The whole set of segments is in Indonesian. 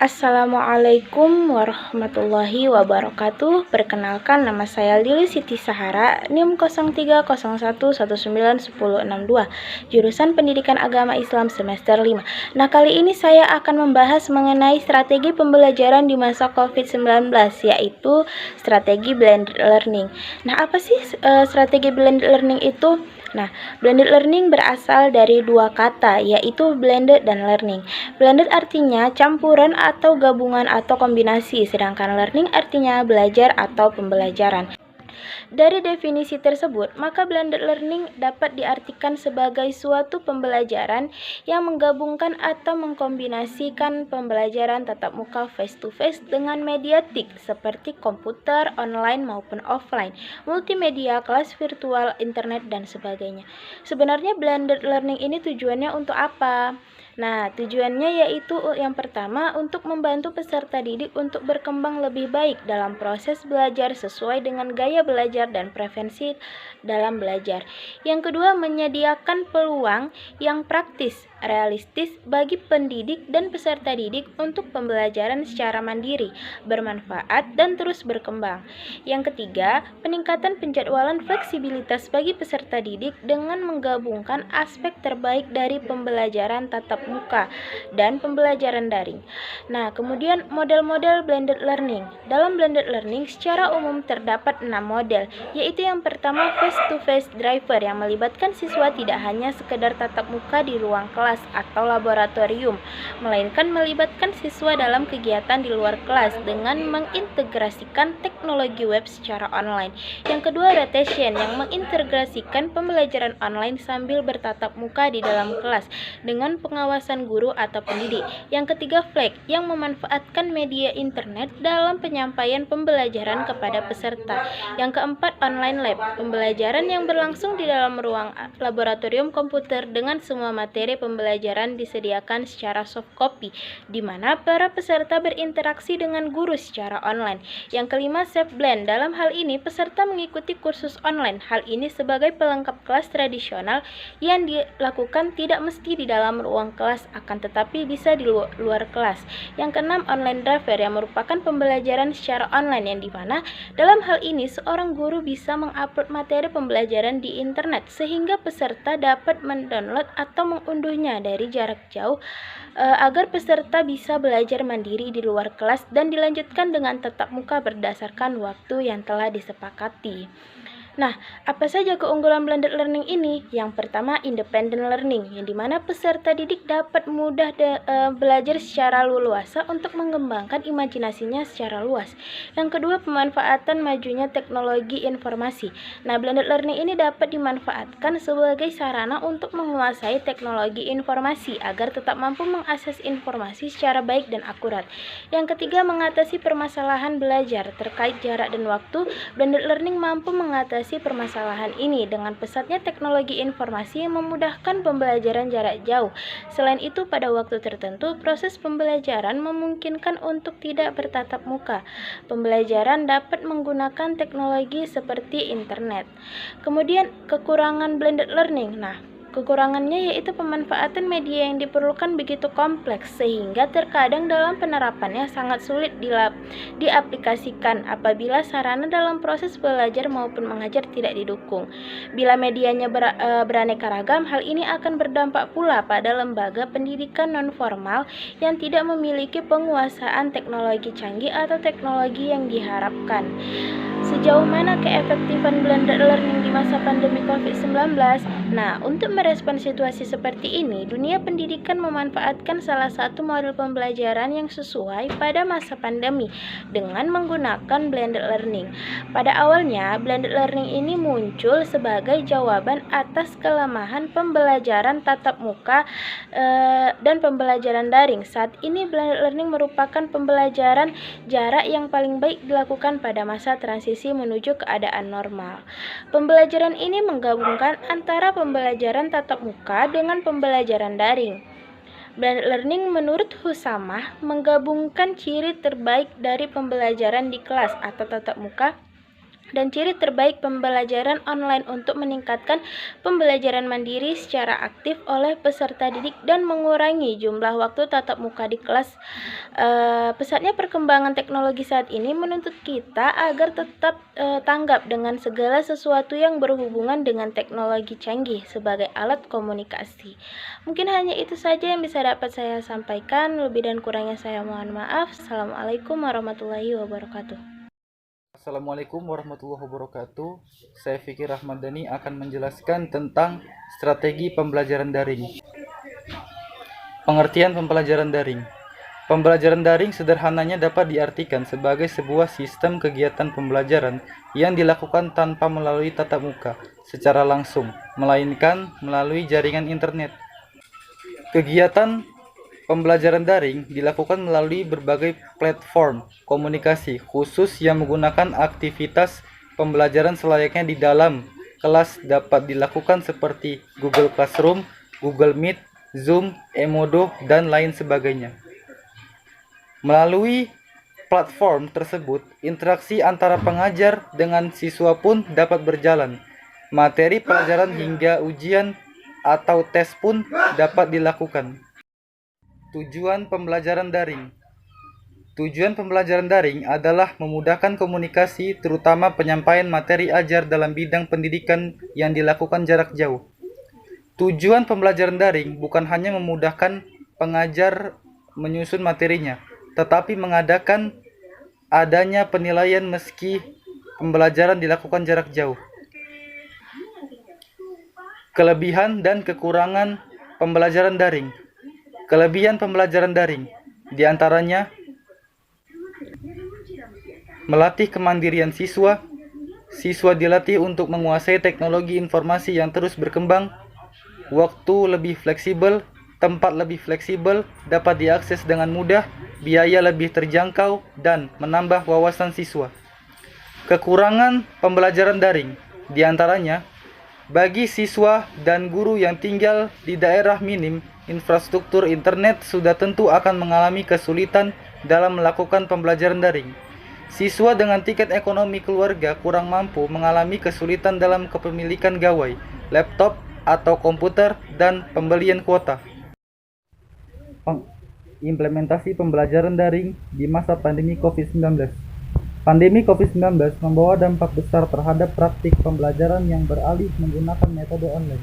Assalamualaikum warahmatullahi wabarakatuh. Perkenalkan, nama saya Lili Siti Sahara, NIM 0301191062, jurusan Pendidikan Agama Islam semester 5. Nah, kali ini saya akan membahas mengenai strategi pembelajaran di masa COVID-19, yaitu strategi blended learning. Nah, apa sih strategi blended learning itu? Nah, blended learning berasal dari dua kata, yaitu blended dan learning. Blended artinya campuran atau gabungan atau kombinasi, sedangkan learning artinya belajar atau pembelajaran. Dari definisi tersebut, maka blended learning dapat diartikan sebagai suatu pembelajaran yang menggabungkan atau mengkombinasikan pembelajaran tatap muka face-to-face dengan mediatik seperti komputer, online maupun offline, multimedia, kelas virtual, internet, dan sebagainya. Sebenarnya blended learning ini tujuannya untuk apa? Nah, tujuannya yaitu yang pertama untuk membantu peserta didik untuk berkembang lebih baik dalam proses belajar sesuai dengan gaya belajar dan preferensi dalam belajar. Yang kedua, menyediakan peluang yang praktis, realistis bagi pendidik dan peserta didik untuk pembelajaran secara mandiri, bermanfaat, dan terus berkembang. Yang ketiga, peningkatan penjadwalan fleksibilitas bagi peserta didik dengan menggabungkan aspek terbaik dari pembelajaran tatap muka dan pembelajaran daring. Nah, kemudian model-model blended learning. Dalam blended learning secara umum terdapat 6 model, yaitu yang pertama face-to-face driver yang melibatkan siswa tidak hanya sekedar tatap muka di ruang kelas atau laboratorium, melainkan melibatkan siswa dalam kegiatan di luar kelas dengan mengintegrasikan teknologi web secara online. Yang kedua, rotation yang mengintegrasikan pembelajaran online sambil bertatap muka di dalam kelas dengan pengawasan guru atau pendidik. Yang ketiga, flag yang memanfaatkan media internet dalam penyampaian pembelajaran kepada peserta. Yang keempat, online lab, pembelajaran yang berlangsung di dalam ruang laboratorium komputer dengan semua materi pembelajaran disediakan secara soft copy, di mana para peserta berinteraksi dengan guru secara online. Yang kelima, safe blend. Dalam hal ini, peserta mengikuti kursus online. Hal ini sebagai pelengkap kelas tradisional yang dilakukan tidak mesti di dalam ruang kelas, akan tetapi bisa di luar kelas. Yang keenam, online driver yang merupakan pembelajaran secara online yang dimana dalam hal ini seorang guru bisa mengupload materi pembelajaran di internet sehingga peserta dapat mendownload atau mengunduhnya dari jarak jauh agar peserta bisa belajar mandiri di luar kelas dan dilanjutkan dengan tatap muka berdasarkan waktu yang telah disepakati. Nah, apa saja keunggulan blended learning ini? Yang pertama, independent learning, yang dimana peserta didik dapat mudah belajar secara leluasa untuk mengembangkan imajinasinya secara luas. Yang kedua, pemanfaatan majunya teknologi informasi. Nah, blended learning ini dapat dimanfaatkan sebagai sarana untuk menguasai teknologi informasi agar tetap mampu mengakses informasi secara baik dan akurat. Yang ketiga, mengatasi permasalahan belajar terkait jarak dan waktu. Blended learning mampu mengatasi permasalahan ini dengan pesatnya teknologi informasi yang memudahkan pembelajaran jarak jauh. Selain itu, pada waktu tertentu, proses pembelajaran memungkinkan untuk tidak bertatap muka. Pembelajaran dapat menggunakan teknologi seperti internet. Kemudian, kekurangan blended learning. Nah, kekurangannya yaitu pemanfaatan media yang diperlukan begitu kompleks sehingga terkadang dalam penerapannya sangat sulit diaplikasikan apabila sarana dalam proses belajar maupun mengajar tidak didukung. Bila medianya beraneka ragam, hal ini akan berdampak pula pada lembaga pendidikan non-formal yang tidak memiliki penguasaan teknologi canggih atau teknologi yang diharapkan. Sejauh mana keefektifan blended learning di masa pandemi COVID-19? Nah, untuk merespon situasi seperti ini, dunia pendidikan memanfaatkan salah satu model pembelajaran yang sesuai pada masa pandemi dengan menggunakan blended learning. Pada awalnya, blended learning ini muncul sebagai jawaban atas kelemahan pembelajaran tatap muka dan pembelajaran daring. Saat ini, blended learning merupakan pembelajaran jarak yang paling baik dilakukan pada masa transisi menuju keadaan normal. Pembelajaran ini menggabungkan antara pembelajaran tatap muka dengan pembelajaran daring. Blended learning menurut Husamah menggabungkan ciri terbaik dari pembelajaran di kelas atau tatap muka dan ciri terbaik pembelajaran online untuk meningkatkan pembelajaran mandiri secara aktif oleh peserta didik dan mengurangi jumlah waktu tatap muka di kelas. Pesatnya perkembangan teknologi saat ini menuntut kita agar tetap tanggap dengan segala sesuatu yang berhubungan dengan teknologi canggih sebagai alat komunikasi. Mungkin hanya itu saja yang bisa dapat saya sampaikan. Lebih dan kurangnya saya mohon maaf. Assalamualaikum warahmatullahi wabarakatuh. Assalamualaikum warahmatullahi wabarakatuh. Saya Fikri Rahmadani akan menjelaskan tentang strategi pembelajaran daring. Pengertian pembelajaran daring. Pembelajaran daring sederhananya dapat diartikan sebagai sebuah sistem kegiatan pembelajaran yang dilakukan tanpa melalui tatap muka secara langsung, melainkan melalui jaringan internet. Kegiatan pembelajaran daring dilakukan melalui berbagai platform komunikasi khusus yang menggunakan aktivitas pembelajaran selayaknya di dalam kelas dapat dilakukan seperti Google Classroom, Google Meet, Zoom, Emodo, dan lain sebagainya. Melalui platform tersebut, interaksi antara pengajar dengan siswa pun dapat berjalan. Materi pelajaran hingga ujian atau tes pun dapat dilakukan. Tujuan pembelajaran daring. Tujuan pembelajaran daring adalah memudahkan komunikasi, terutama penyampaian materi ajar dalam bidang pendidikan yang dilakukan jarak jauh. Tujuan pembelajaran daring bukan hanya memudahkan pengajar menyusun materinya, tetapi mengadakan adanya penilaian meski pembelajaran dilakukan jarak jauh. Kelebihan dan kekurangan pembelajaran daring. Kelebihan pembelajaran daring, diantaranya melatih kemandirian siswa. Siswa dilatih untuk menguasai teknologi informasi yang terus berkembang, waktu lebih fleksibel, tempat lebih fleksibel, dapat diakses dengan mudah, biaya lebih terjangkau, dan menambah wawasan siswa. Kekurangan pembelajaran daring, diantaranya bagi siswa dan guru yang tinggal di daerah minim infrastruktur internet sudah tentu akan mengalami kesulitan dalam melakukan pembelajaran daring. Siswa dengan tiket ekonomi keluarga kurang mampu mengalami kesulitan dalam kepemilikan gawai, laptop atau komputer, dan pembelian kuota. Implementasi pembelajaran daring di masa pandemi COVID-19. Pandemi COVID-19 membawa dampak besar terhadap praktik pembelajaran yang beralih menggunakan metode online.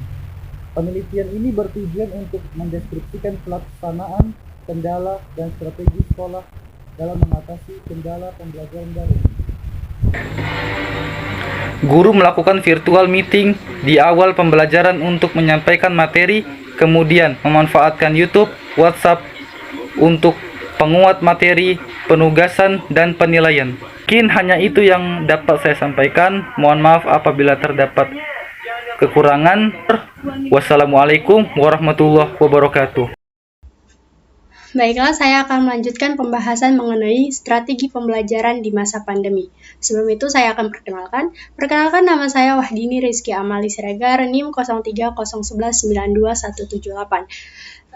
Penelitian ini bertujuan untuk mendeskripsikan pelaksanaan, kendala, dan strategi sekolah dalam mengatasi kendala pembelajaran daring. Guru melakukan virtual meeting di awal pembelajaran untuk menyampaikan materi, kemudian memanfaatkan YouTube, WhatsApp untuk penguat materi, penugasan, dan penilaian. Mungkin hanya itu yang dapat saya sampaikan. Mohon maaf apabila terdapat kekurangan. Wassalamualaikum warahmatullahi wabarakatuh. Baiklah, saya akan melanjutkan pembahasan mengenai strategi pembelajaran di masa pandemi. Sebelum itu, saya akan perkenalkan nama saya Wahdini Rizky Amali Siregar, NIM 0301192178.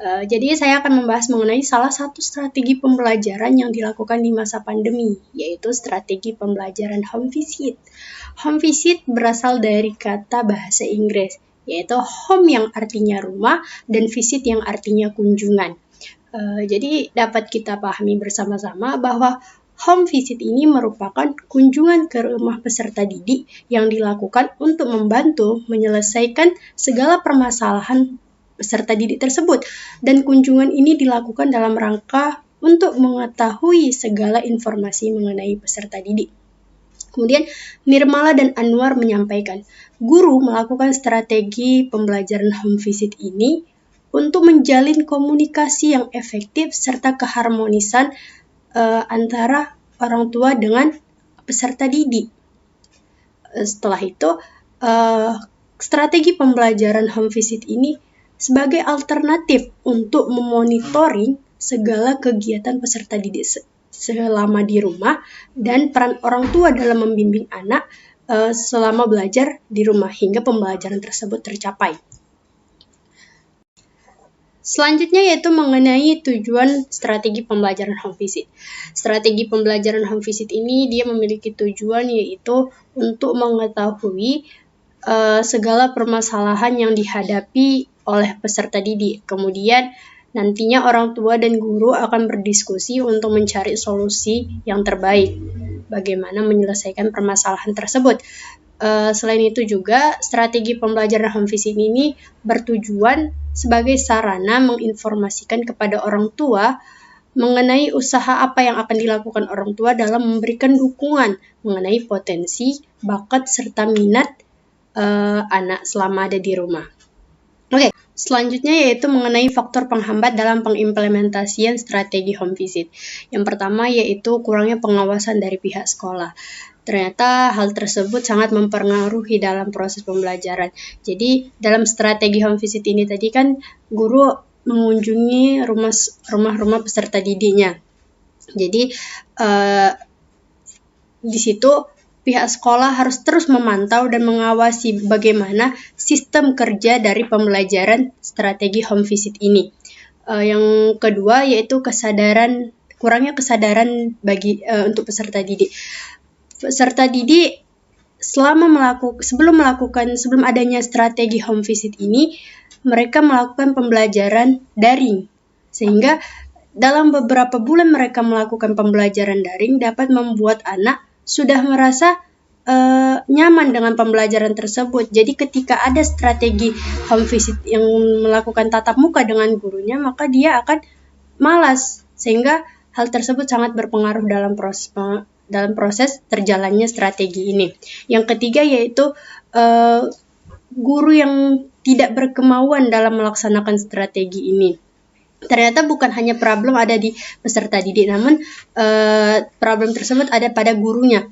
Jadi saya akan membahas mengenai salah satu strategi pembelajaran yang dilakukan di masa pandemi, yaitu strategi pembelajaran home visit. Home visit berasal dari kata bahasa Inggris, yaitu home yang artinya rumah dan visit yang artinya kunjungan. Jadi dapat kita pahami bersama-sama bahwa home visit ini merupakan kunjungan ke rumah peserta didik yang dilakukan untuk membantu menyelesaikan segala permasalahan peserta didik tersebut, dan kunjungan ini dilakukan dalam rangka untuk mengetahui segala informasi mengenai peserta didik. Kemudian Nirmala dan Anwar menyampaikan, guru melakukan strategi pembelajaran home visit ini untuk menjalin komunikasi yang efektif serta keharmonisan antara orang tua dengan peserta didik. Setelah itu, strategi pembelajaran home visit ini sebagai alternatif untuk memonitoring segala kegiatan peserta didik selama di rumah dan peran orang tua dalam membimbing anak selama belajar di rumah hingga pembelajaran tersebut tercapai. Selanjutnya yaitu mengenai tujuan strategi pembelajaran home visit. Strategi pembelajaran home visit ini dia memiliki tujuan yaitu untuk mengetahui segala permasalahan yang dihadapi oleh peserta didik. Kemudian nantinya orang tua dan guru akan berdiskusi untuk mencari solusi yang terbaik bagaimana menyelesaikan permasalahan tersebut. Selain itu juga, strategi pembelajaran home visit ini bertujuan sebagai sarana menginformasikan kepada orang tua mengenai usaha apa yang akan dilakukan orang tua dalam memberikan dukungan mengenai potensi, bakat, serta minat anak selama ada di rumah. Oke, selanjutnya yaitu mengenai faktor penghambat dalam pengimplementasian strategi home visit. Yang pertama yaitu kurangnya pengawasan dari pihak sekolah. Ternyata hal tersebut sangat mempengaruhi dalam proses pembelajaran. Jadi dalam strategi home visit ini tadi kan guru mengunjungi rumah-rumah peserta didiknya. Jadi di situ pihak sekolah harus terus memantau dan mengawasi bagaimana sistem kerja dari pembelajaran strategi home visit ini. Yang kedua yaitu kurangnya kesadaran untuk peserta didik. Peserta didik sebelum adanya strategi home visit ini, mereka melakukan pembelajaran daring. Sehingga dalam beberapa bulan mereka melakukan pembelajaran daring dapat membuat anak sudah merasa nyaman dengan pembelajaran tersebut. Jadi ketika ada strategi home visit yang melakukan tatap muka dengan gurunya, maka dia akan malas. Sehingga hal tersebut sangat berpengaruh dalam proses terjalannya strategi ini. Yang ketiga yaitu guru yang tidak berkemauan dalam melaksanakan strategi ini. Ternyata bukan hanya problem ada di peserta didik, namun problem tersebut ada pada gurunya.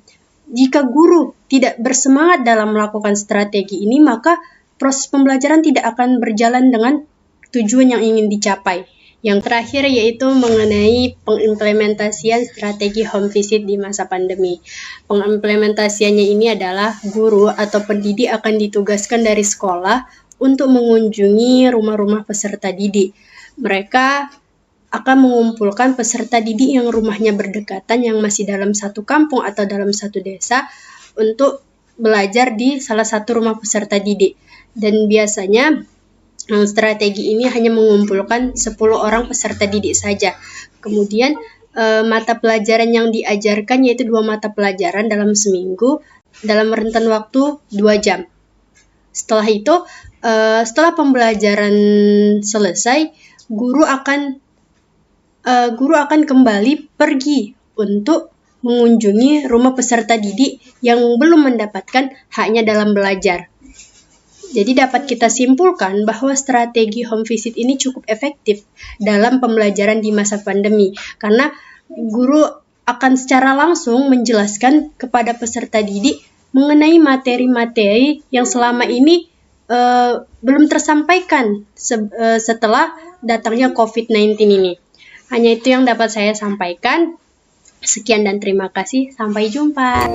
Jika guru tidak bersemangat dalam melakukan strategi ini, maka proses pembelajaran tidak akan berjalan dengan tujuan yang ingin dicapai. Yang terakhir yaitu mengenai pengimplementasian strategi home visit di masa pandemi. Pengimplementasiannya ini adalah guru atau pendidik akan ditugaskan dari sekolah untuk mengunjungi rumah-rumah peserta didik. Mereka akan mengumpulkan peserta didik yang rumahnya berdekatan, yang masih dalam satu kampung atau dalam satu desa, untuk belajar di salah satu rumah peserta didik. Dan biasanya strategi ini hanya mengumpulkan 10 orang peserta didik saja. Kemudian mata pelajaran yang diajarkan yaitu 2 mata pelajaran dalam seminggu dalam rentan waktu 2 jam. Setelah itu, setelah pembelajaran selesai, guru akan kembali pergi untuk mengunjungi rumah peserta didik yang belum mendapatkan haknya dalam belajar. Jadi dapat kita simpulkan bahwa strategi home visit ini cukup efektif dalam pembelajaran di masa pandemi, karena guru akan secara langsung menjelaskan kepada peserta didik mengenai materi-materi yang selama ini belum tersampaikan setelah datangnya COVID-19 ini. Hanya itu yang dapat saya sampaikan. Sekian dan terima kasih. Sampai jumpa.